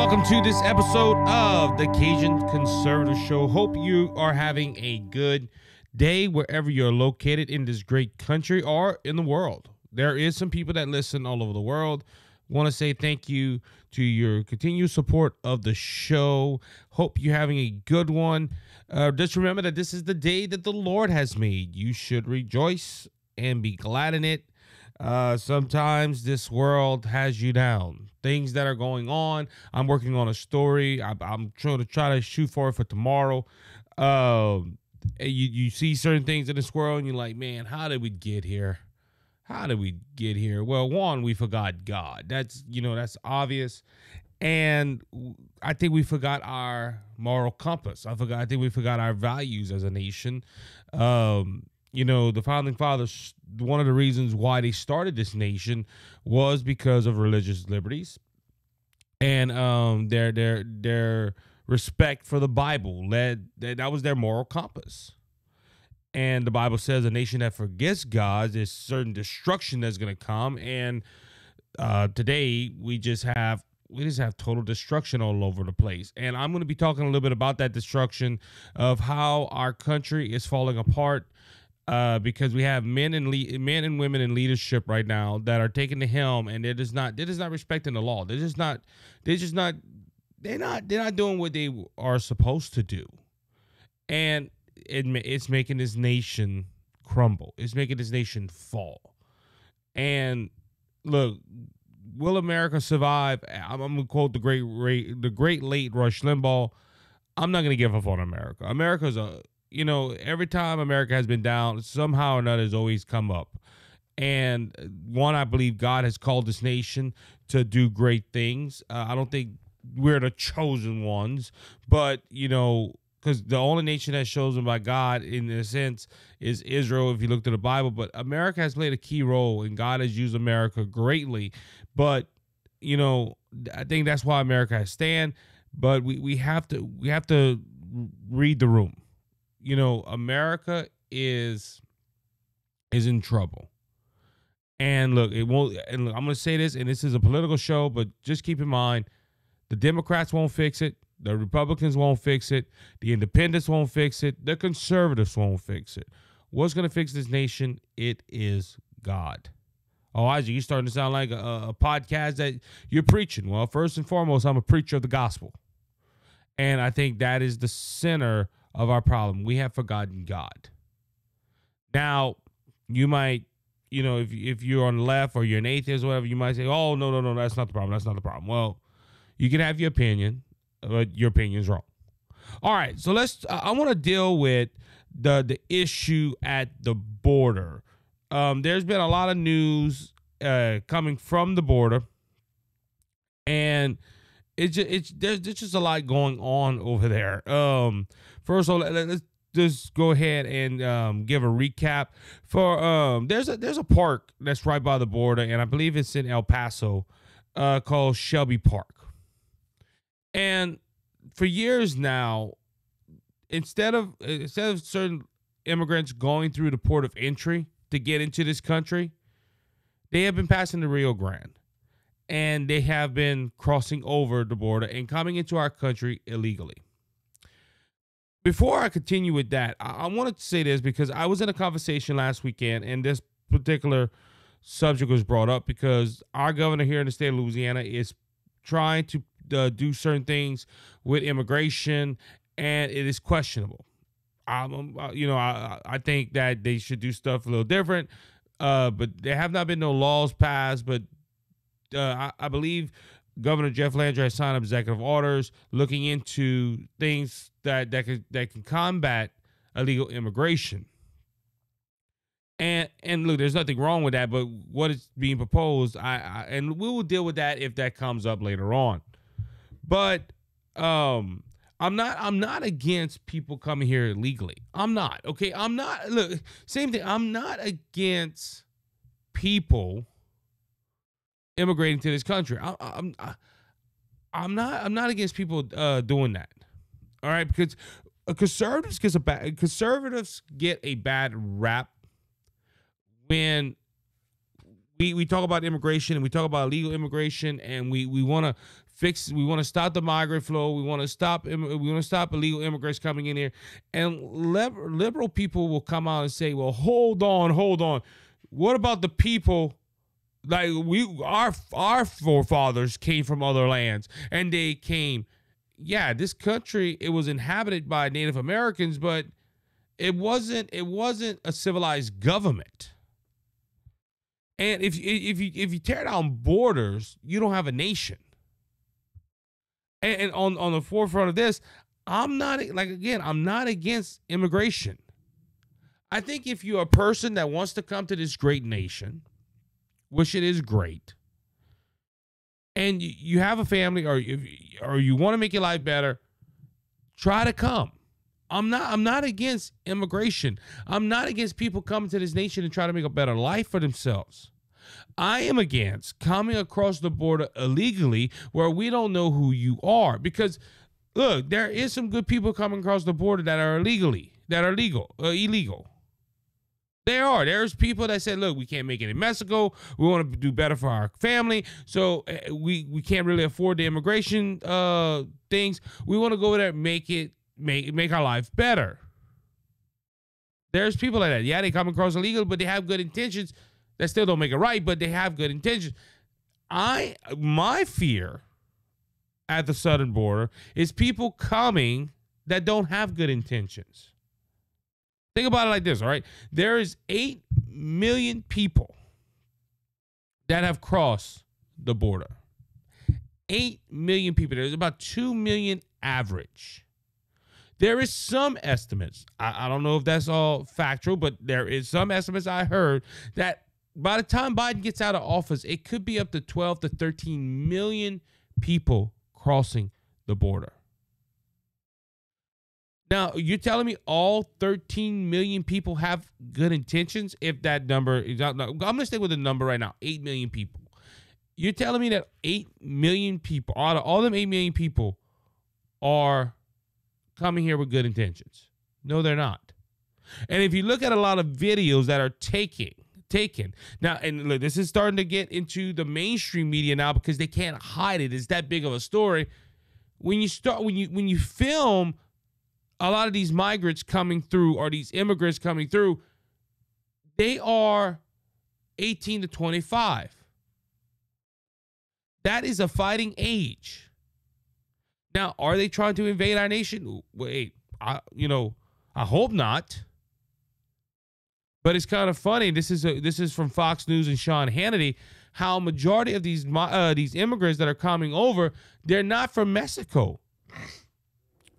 welcome to this episode of the Cajun Conservative Show. Hope you are having a good day wherever you're located in this great country or in the world. There is some people that listen all over the world. Want to say thank you to your continued support of the show. Hope you're having a good one. Just remember that this is the day that the Lord has made. You should rejoice and be glad in it. Sometimes this world has you down. Things that are going on. I'm working on a story. I'm trying to shoot for it for tomorrow. You see certain things in this world and you're like, man, how did we get here? How did we get here? Well, one, we forgot God. That's obvious. And I think we forgot our moral compass. I think we forgot our values as a nation. The founding fathers, one of the reasons why they started this nation was because of religious liberties and their respect for the Bible. That was their moral compass. And the Bible says a nation that forgets God, there's certain destruction that's going to come. And today we just have total destruction all over the place. And I'm going to be talking a little bit about that destruction, of how our country is falling apart. Because we have men and women in leadership right now that are taking the helm, and they're just not respecting the law. They're not doing what they are supposed to do, and it's making this nation crumble. It's making this nation fall. And look, will America survive? I'm gonna quote the great late Rush Limbaugh. I'm not gonna give up on America. America's every time America has been down, somehow or another has always come up. And one, I believe God has called this nation to do great things. I don't think we're the chosen ones, but, because the only nation that's chosen by God, in a sense, is Israel, if you look to the Bible. But America has played a key role, and God has used America greatly. But, I think that's why America has stand. But we have to read the room. America is in trouble. And look, I'm going to say this, and this is a political show, but just keep in mind, the Democrats won't fix it. The Republicans won't fix it. The independents won't fix it. The conservatives won't fix it. What's going to fix this nation? It is God. Oh, Isaac, you're starting to sound like a podcast that you're preaching. Well, first and foremost, I'm a preacher of the gospel. And I think that is the center of our problem. We have forgotten God. Now, you might, if you're on the left or you're an atheist or whatever, you might say, oh, no, that's not the problem. That's not the problem. Well, you can have your opinion, but your opinion's wrong. All right, so I want to deal with the issue at the border. There's been a lot of news coming from the border, and there's just a lot going on over there. First of all, let's just go ahead and give a recap. There's a park that's right by the border, and I believe it's in El Paso, called Shelby Park. And for years now, instead of certain immigrants going through the port of entry to get into this country, they have been passing the Rio Grande. And they have been crossing over the border and coming into our country illegally. Before I continue with that, I wanted to say this because I was in a conversation last weekend, and this particular subject was brought up because our governor here in the state of Louisiana is trying to do certain things with immigration, and it is questionable. I think that they should do stuff a little different, but there have not been no laws passed, but I believe Governor Jeff Landry has signed up executive orders looking into things that can combat illegal immigration. And look, there's nothing wrong with that, but what is being proposed, and we will deal with that if that comes up later on. But I'm not against people coming here illegally. I'm not. Okay, I'm not. Look, same thing. I'm not against people immigrating to this country. I'm not against people doing that. All right, because conservatives get a bad rap when we talk about immigration and we talk about illegal immigration, and we want to we want to stop the migrant flow. We want to stop illegal immigrants coming in here. And liberal people will come out and say, well, hold on. What about the people? Like our forefathers came from other lands, and they came. Yeah, this country, it was inhabited by Native Americans, but it wasn't a civilized government. And if you tear down borders, you don't have a nation. And on the forefront of this, I'm not against immigration. I think if you're a person that wants to come to this great nation, which it is great, and you have a family, or you want to make your life better, try to come. I'm not against immigration. I'm not against people coming to this nation and trying to make a better life for themselves. I am against coming across the border illegally where we don't know who you are. Because look, there is some good people coming across the border that are illegal. There's people that said, look, we can't make it in Mexico. We want to do better for our family. So we can't really afford the immigration things. We want to go there and make our life better. There's people like that. Yeah, they come across illegal, but they have good intentions. That still don't make it right, but they have good intentions. My fear at the southern border is people coming that don't have good intentions. Think about it like this, all right? There is 8 million people that have crossed the border. 8 million people. There's about 2 million average. There is some estimates. I don't know if that's all factual, but there is some estimates I heard that by the time Biden gets out of office, it could be up to 12 to 13 million people crossing the border. Now, you're telling me all 13 million people have good intentions? If that number is out, I'm going to stay with the number right now, 8 million people. You're telling me that 8 million people, out of all them 8 million people, are coming here with good intentions? No, they're not. And if you look at a lot of videos that are taken now, and look, this is starting to get into the mainstream media now because they can't hide it. It's that big of a story. When you film a lot of these migrants coming through, or these immigrants coming through, they are 18 to 25. That is a fighting age. Now, are they trying to invade our nation? Wait, I hope not. But it's kind of funny. This is from Fox News and Sean Hannity. How majority of these immigrants that are coming over, they're not from Mexico.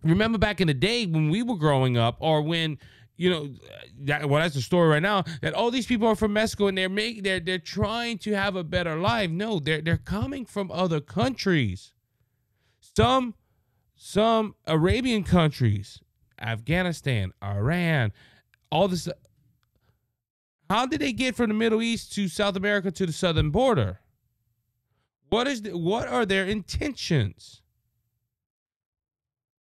Remember back in the day when we were growing up, or when that's the story right now, that all these people are from Mexico and they're trying to have a better life. No, they're coming from other countries. Some Arabian countries, Afghanistan, Iran, all this. How did they get from the Middle East to South America to the southern border? What are their intentions?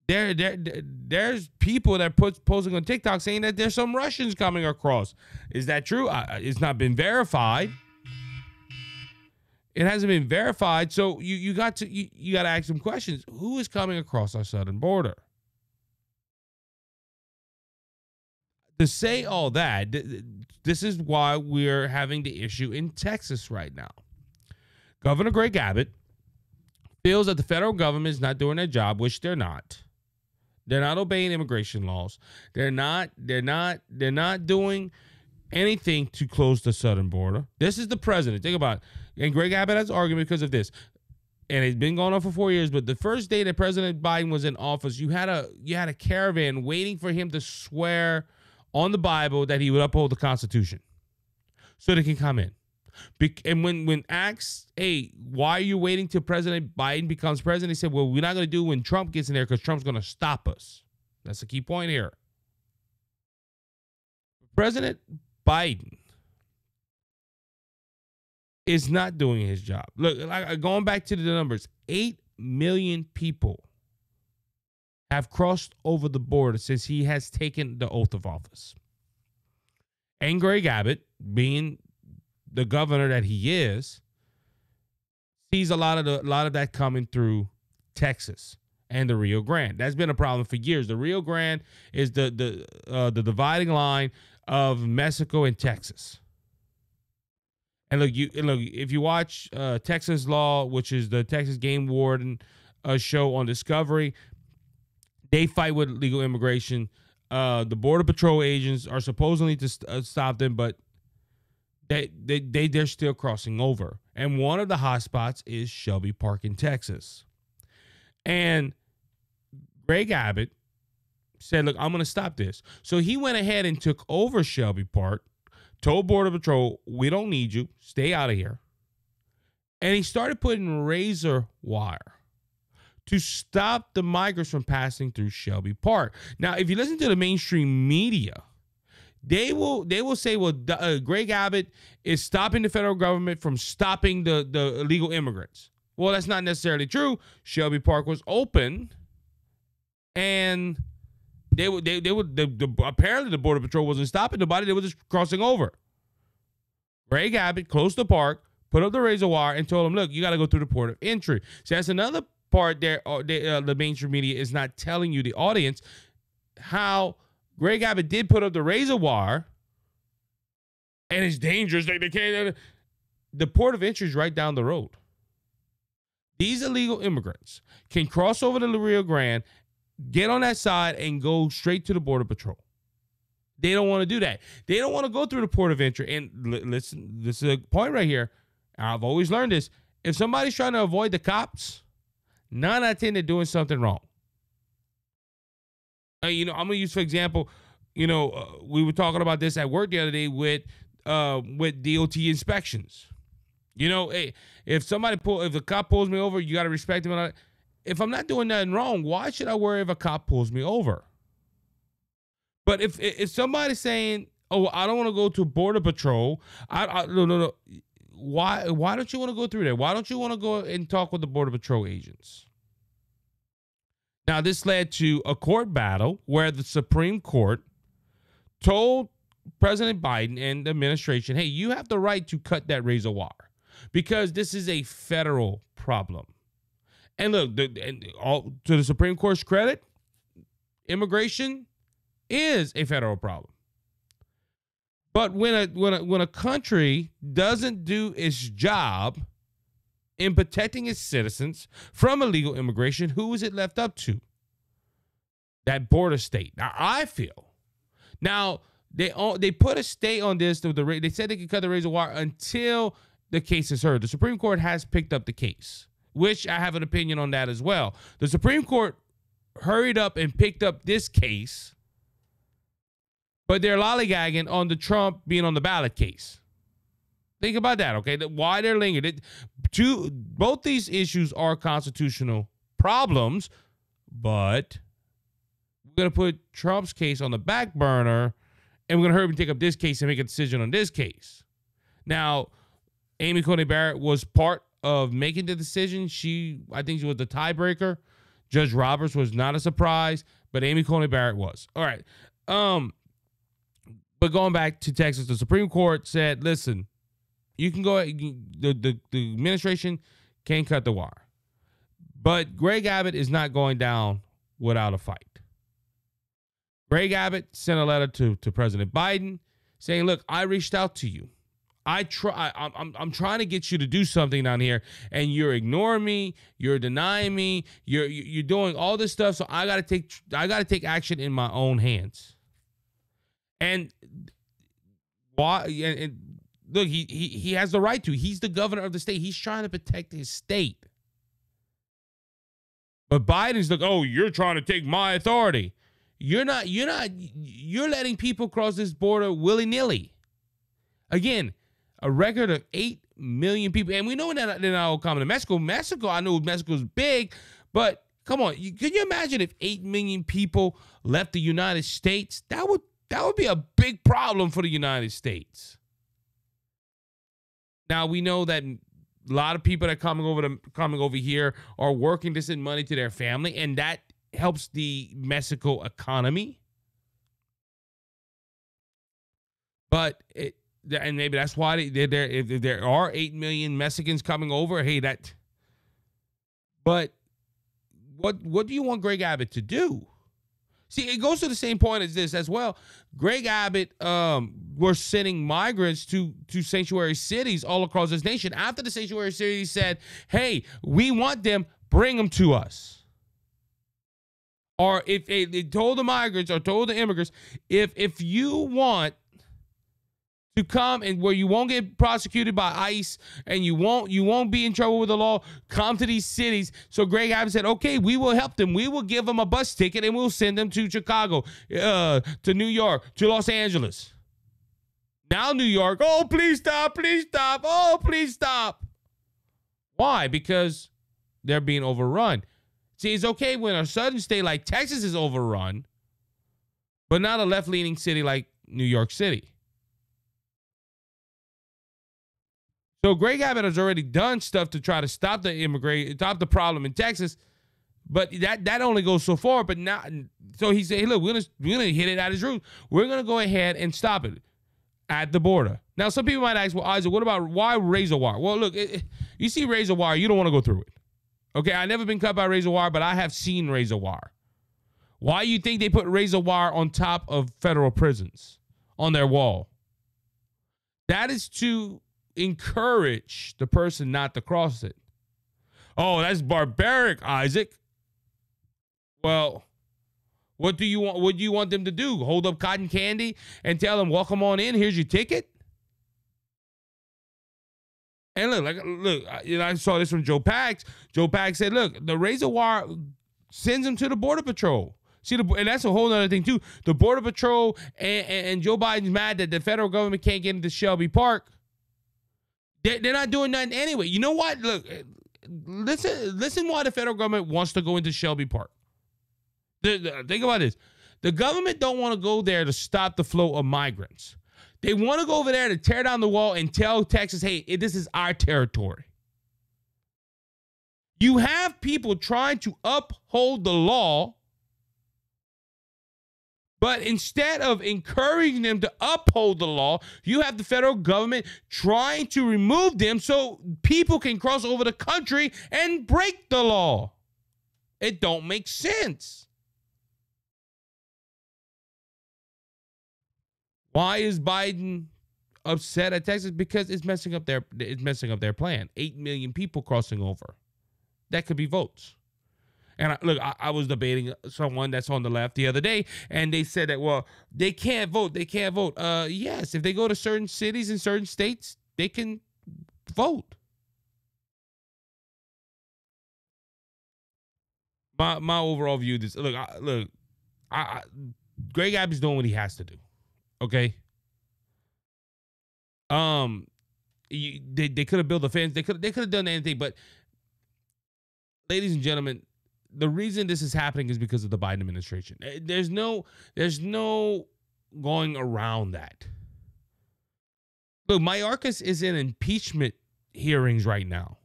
There's people that posting on TikTok saying that there's some Russians coming across. Is that true? It's not been verified. It hasn't been verified. So you got to ask some questions. Who is coming across our southern border? To say all that, this is why we're having the issue in Texas right now. Governor Greg Abbott feels that the federal government is not doing their job, which they're not. They're not obeying immigration laws. They're not doing anything to close the southern border. This is the president. Think about it. And Greg Abbott has argument because of this. And it's been going on for 4 years. But the first day that President Biden was in office, you had a caravan waiting for him to swear on the Bible that he would uphold the Constitution so they can come in. And when asked, hey, why are you waiting till President Biden becomes president? He said, well, we're not going to do it when Trump gets in there because Trump's going to stop us. That's the key point here. President Biden is not doing his job. Look, going back to the numbers, 8 million people have crossed over the border since he has taken the oath of office. And Greg Abbott, being the governor that he is, sees a lot of that coming through Texas and the Rio Grande. That's been a problem for years. The Rio Grande is the dividing line of Mexico and Texas. And look, if you watch Texas Law, which is the Texas Game Warden show on Discovery, they fight with legal immigration. The Border Patrol agents are supposedly to stop them, but they're still crossing over. And one of the hotspots is Shelby Park in Texas. And Greg Abbott said, look, I'm going to stop this. So he went ahead and took over Shelby Park, told Border Patrol, we don't need you. Stay out of here. And he started putting razor wire to stop the migrants from passing through Shelby Park. Now, if you listen to the mainstream media, they will say, well, Greg Abbott is stopping the federal government from stopping the illegal immigrants. Well, that's not necessarily true. Shelby Park was open, and apparently the Border Patrol wasn't stopping nobody. They were just crossing over. Greg Abbott closed the park, put up the razor wire, and told them, look, you got to go through the port of entry. So that's another part there. The mainstream media is not telling you, the audience, how Greg Abbott did put up the razor wire, and it's dangerous. They can't. The port of entry is right down the road. These illegal immigrants can cross over to the Rio Grande, get on that side, and go straight to the Border Patrol. They don't want to do that. They don't want to go through the port of entry. And listen, this is a point right here. I've always learned this. If somebody's trying to avoid the cops, 9 out of 10, they're doing something wrong. I'm going to use, for example, we were talking about this at work the other day with DOT inspections. Hey, if a cop pulls me over, you got to respect him. If I'm not doing nothing wrong, why should I worry if a cop pulls me over? But if somebody's saying, oh, I don't want to go to Border Patrol, no. Why don't you want to go through there? Why don't you want to go and talk with the Border Patrol agents? Now, this led to a court battle where the Supreme Court told President Biden and the administration, hey, you have the right to cut that razor wire because this is a federal problem. And look, to the Supreme Court's credit, immigration is a federal problem. But when a country doesn't do its job in protecting its citizens from illegal immigration, who is it left up to? That border state. Now, I feel. Now, they put a stay on this. They said they could cut the razor wire until the case is heard. The Supreme Court has picked up the case, which I have an opinion on that as well. The Supreme Court hurried up and picked up this case, but they're lollygagging on the Trump being on the ballot case. Think about that, okay? Why they're lingering. Both these issues are constitutional problems, but we're going to put Trump's case on the back burner, and we're going to hurry up and take up this case and make a decision on this case. Now, Amy Coney Barrett was part of making the decision. I think she was the tiebreaker. Judge Roberts was not a surprise, but Amy Coney Barrett was. All right. But going back to Texas, the Supreme Court said, listen, you can go, the administration can cut the wire. But Greg Abbott is not going down without a fight. Greg Abbott sent a letter to President Biden saying, look, I reached out to you. I'm trying to get you to do something down here, and you're ignoring me, you're denying me, you're doing all this stuff, so I gotta take action in my own hands. And why? And look, he has the right to. He's the governor of the state. He's trying to protect his state. But Biden's like, oh, you're trying to take my authority. You're not. You're letting people cross this border willy-nilly. Again, a record of 8 million people, and we know that they're not all coming to Mexico. I know Mexico's big, but come on, can you imagine if 8 million people left the United States? That would be a big problem for the United States. Now, we know that a lot of people that are coming over here are working to send money to their family, and that helps the Mexico economy. But and maybe that's why they're there. If there are 8 million Mexicans coming over, hey, that. But what do you want Greg Abbott to do? See, it goes to the same point as this as well. Greg Abbott were sending migrants to sanctuary cities all across this nation. After the sanctuary cities said, hey, we want them, bring them to us. Or if they told the migrants or told the immigrants, if you want to come and where you won't get prosecuted by ICE and you won't be in trouble with the law, come to these cities. So Greg Abbott said, okay, we will help them. We will give them a bus ticket and we'll send them to Chicago, to New York, to Los Angeles. Now New York, oh, please stop, please stop, oh, please stop. Why? Because they're being overrun. See, it's okay when a southern state like Texas is overrun, but not a left-leaning city like New York City. So Greg Abbott has already done stuff to try to stop the problem in Texas, but that only goes so far. But now, so he said, hey, look, we're gonna hit it at its root. We're gonna go ahead and stop it at the border. Now, some people might ask, well, Isaac, what about why razor wire? Well, look, you see razor wire, you don't want to go through it. Okay, I've never been cut by razor wire, but I have seen razor wire. Why you think they put razor wire on top of federal prisons on their wall? That is to encourage the person not to cross it. Oh, that's barbaric, Isaac. Well, what do you want? What do you want them to do? Hold up cotton candy and tell them, welcome on in, here's your ticket? And look, I saw this from Joe Pags. Joe Pags said, look, the razor wire sends them to the Border Patrol. See, and that's a whole other thing, too. The Border Patrol and Joe Biden's mad that the federal government can't get into Shelby Park. They're not doing nothing anyway. You know what? Look, listen why the federal government wants to go into Shelby Park. Think about this. The government don't want to go there to stop the flow of migrants. They want to go over there to tear down the wall and tell Texas, hey, this is our territory. You have people trying to uphold the law, but instead of encouraging them to uphold the law, you have the federal government trying to remove them so people can cross over the country and break the law. It don't make sense. Why is Biden upset at Texas? Because it's messing up their plan. 8 million people crossing over. That could be votes. And I was debating someone that's on the left the other day, and they said that, well, they can't vote. They can't vote. Yes, if they go to certain cities and certain states, they can vote. My overall view is, Greg Abbott's doing what he has to do. Okay. They could have built a fence. They could have done anything, but ladies and gentlemen, the reason this is happening is because of the Biden administration. There's no going around that. Look, Mayorkas is in impeachment hearings right now.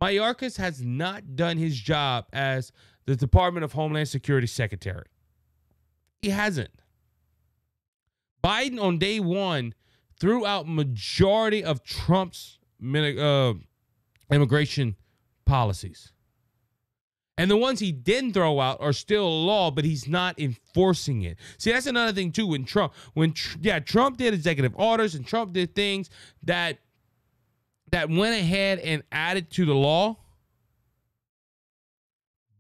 Mayorkas has not done his job as the Department of Homeland Security Secretary. He hasn't. Biden on day one threw out majority of Trump's immigration policies. And the ones he didn't throw out are still law, but he's not enforcing it. See, that's another thing, too, Trump did executive orders and Trump did things that went ahead and added to the law.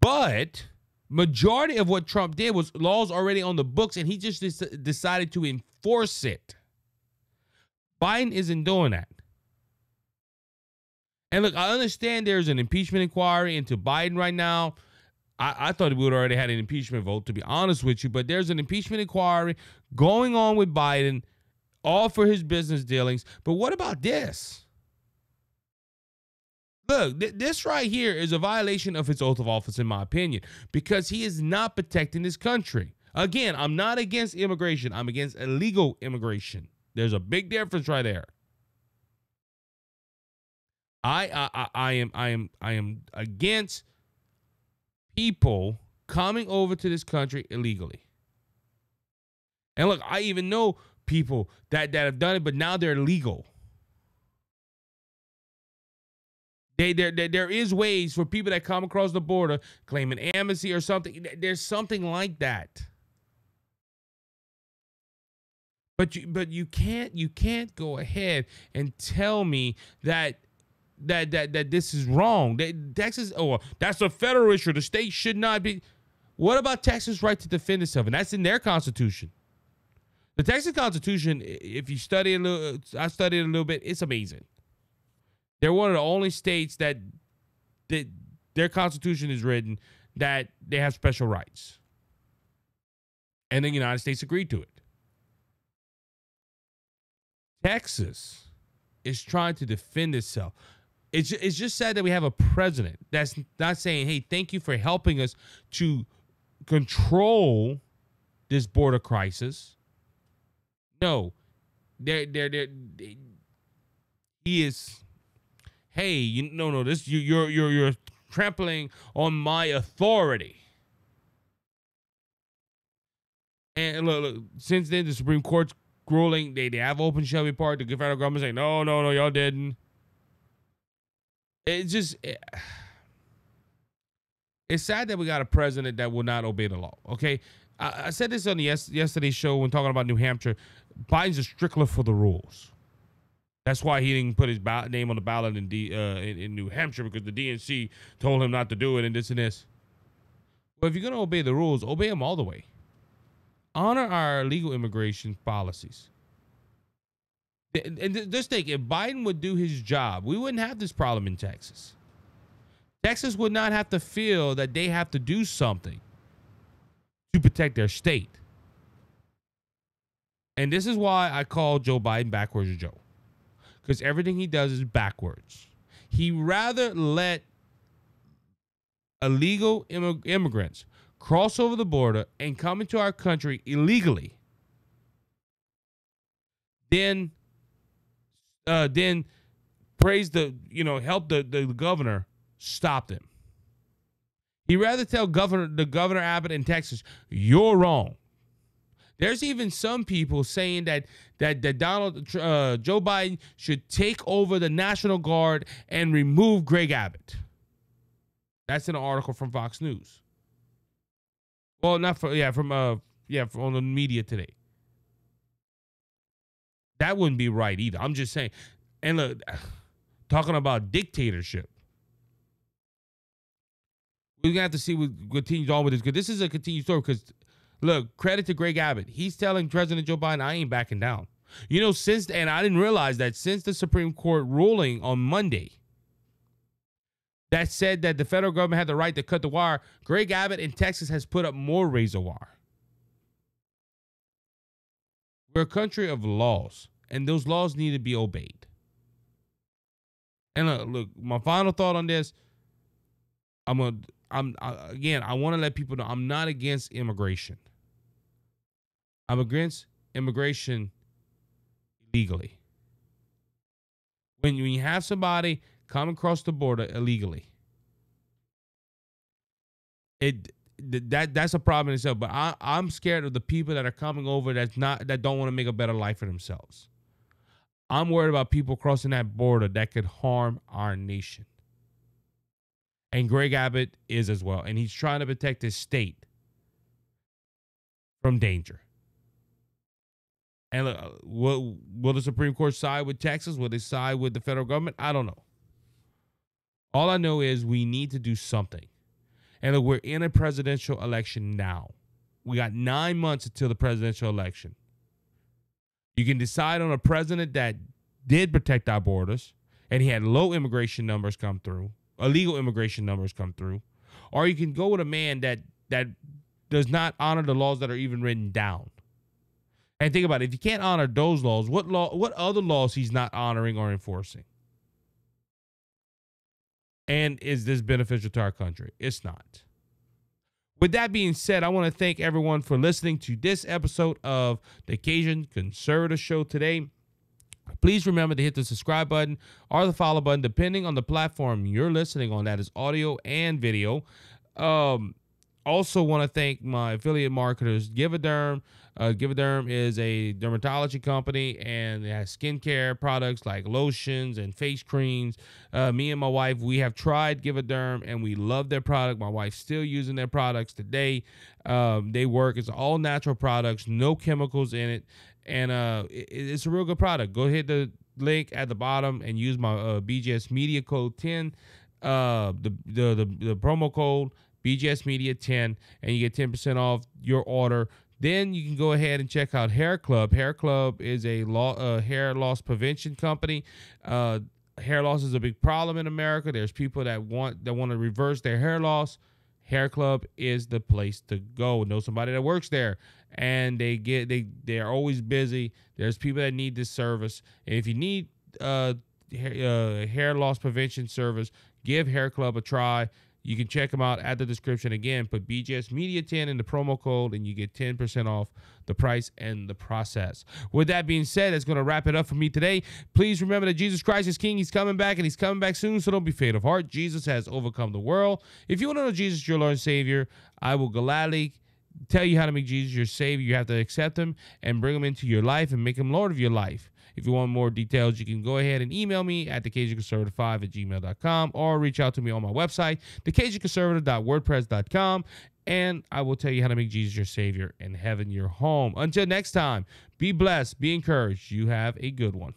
But majority of what Trump did was laws already on the books, and he just decided to enforce it. Biden isn't doing that. And look, I understand there's an impeachment inquiry into Biden right now. I thought we would already had an impeachment vote, to be honest with you, but there's an impeachment inquiry going on with Biden, all for his business dealings. But what about this? Look, this right here is a violation of his oath of office, in my opinion, because he is not protecting this country. Again, I'm not against immigration. I'm against illegal immigration. There's a big difference right there. I am against people coming over to this country illegally. And look, I even know people that have done it, but now they're legal. There is ways for people that come across the border claiming amnesty or something. There's something like that. But you can't go ahead and tell me that this is wrong. Texas, that's a federal issue. The state should not be. What about Texas' right to defend itself? And that's in their constitution. The Texas Constitution, if you study a little, I studied a little bit, it's amazing. They're one of the only states that their constitution is written that they have special rights. And the United States agreed to it. Texas is trying to defend itself. It's just sad that we have a president that's not saying, hey, thank you for helping us to control this border crisis. No, he is, hey, no, this you're trampling on my authority. And look, since then the Supreme Court's ruling, they have opened Shelby Park. The federal government saying, no, y'all didn't. It's just, it's sad that we got a president that will not obey the law. Okay, I said this on the yesterday's show when talking about New Hampshire. Biden's a stickler for the rules. That's why he didn't put his name on the ballot in New Hampshire, because the DNC told him not to do it and this and this. But if you're gonna obey the rules, obey them all the way. Honor our legal immigration policies. And just think, if Biden would do his job, we wouldn't have this problem in Texas. Texas would not have to feel that they have to do something to protect their state. And this is why I call Joe Biden backwards Joe. Because everything he does is backwards. He rather let illegal immigrants cross over the border and come into our country illegally than praise help the governor stop them. He'd rather tell Governor Abbott in Texas, you're wrong. There's even some people saying that Joe Biden should take over the National Guard and remove Greg Abbott. That's in an article from Fox News. Well, not from on the media today. That wouldn't be right either. I'm just saying. And look, talking about dictatorship, we're gonna have to see what continues on with this, because this is a continued story. Because look, credit to Greg Abbott. He's telling President Joe Biden, I ain't backing down. And I didn't realize that since the Supreme Court ruling on Monday that said that the federal government had the right to cut the wire, Greg Abbott in Texas has put up more razor wire. We're a country of laws, and those laws need to be obeyed. And look, my final thought on this, I want to let people know I'm not against immigration. I'm against immigration illegally. When you have somebody come across the border illegally, that's a problem in itself. But I'm scared of the people that are coming over that don't want to make a better life for themselves. I'm worried about people crossing that border that could harm our nation. And Greg Abbott is as well. And he's trying to protect his state from danger. And will the Supreme Court side with Texas? Will they side with the federal government? I don't know. All I know is we need to do something. And look, we're in a presidential election now. We got 9 months until the presidential election. You can decide on a president that did protect our borders and he had low immigration numbers come through, illegal immigration numbers come through, or you can go with a man that does not honor the laws that are even written down. And think about it, if you can't honor those laws, what other laws he's not honoring or enforcing? And is this beneficial to our country? It's not. With that being said, I want to thank everyone for listening to this episode of the Cajun Conservative Show today. Please remember to hit the subscribe button or the follow button, depending on the platform you're listening on. That is audio and video. Also want to thank my affiliate marketers, Give-A-Derm. Give-A-Derm is a dermatology company, and it has skincare products like lotions and face creams. Me and my wife, we have tried Give-A-Derm, and we love their product. My wife's still using their products today. They work. It's all natural products, no chemicals in it, and it's a real good product. Go hit the link at the bottom and use my BGS Media code 10, the promo code BGS Media 10, and you get 10% off your order. Then you can go ahead and check out HairClub. HairClub is a hair loss prevention company. Hair loss is a big problem in America. There's people that want to reverse their hair loss. HairClub is the place to go. Know somebody that works there, and they're always busy. There's people that need this service, and if you need hair loss prevention service, give HairClub a try. You can check them out at the description. Again, put BGS Media 10 in the promo code, and you get 10% off the price and the process. With that being said, that's going to wrap it up for me today. Please remember that Jesus Christ is King. He's coming back, and he's coming back soon, so don't be faint of heart. Jesus has overcome the world. If you want to know Jesus, your Lord and Savior, I will gladly tell you how to make Jesus your Savior. You have to accept him and bring him into your life and make him Lord of your life. If you want more details, you can go ahead and email me at thecajunconservative5@gmail.com or reach out to me on my website, thecajunconservative.wordpress.com, and I will tell you how to make Jesus your Savior and heaven your home. Until next time, be blessed, be encouraged. You have a good one.